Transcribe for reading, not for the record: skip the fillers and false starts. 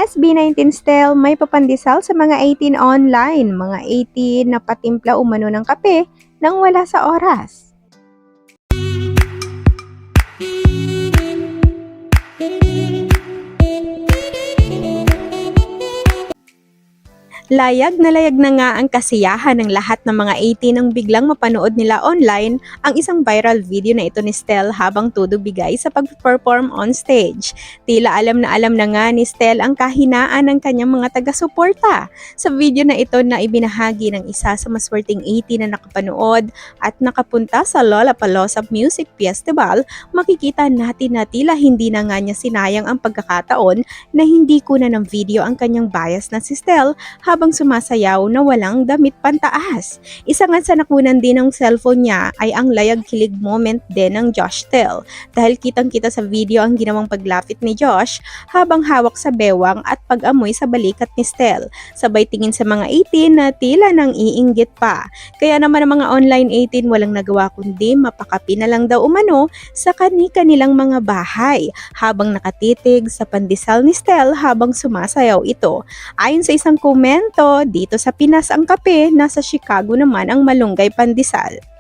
SB19 Stel may papandesal sa mga 18 online, mga 18 na patimpla umano ng kape nang wala sa oras. Layag na nga ang kasiyahan ng lahat ng mga 18 nang biglang mapanood nila online ang isang viral video na ito ni Stel habang tudog bigay sa pag-perform on stage. Tila alam na nga ni Stel ang kahinaan ng kanyang mga taga-suporta. Sa video na ito na ibinahagi ng isa sa maswerteng 18 na nakapanood at nakapunta sa Lollapalooza Music Festival, makikita natin na tila hindi na nga niya sinayang ang pagkakataon na hindi kuna ng video ang kanyang bias na si Stel habang sumasayaw na walang damit pantaas. Isa nga sa nakunan din ng cellphone niya ay ang layag kilig moment din ng Josh Tel dahil kitang-kita sa video ang ginawang paglapit ni Josh habang hawak sa bewang at pag-amoy sa balikat ni Stel. Sabay tingin sa mga 18 na tila nang iinggit pa. Kaya naman ang mga online 18 walang nagawa kundi mapakapi na lang daw umano sa kani-kanilang mga bahay habang nakatitig sa pandesal ni Stel habang sumasayaw ito. Ayon sa isang komento, dito sa Pinas ang kape, nasa Chicago naman ang malunggay pandesal.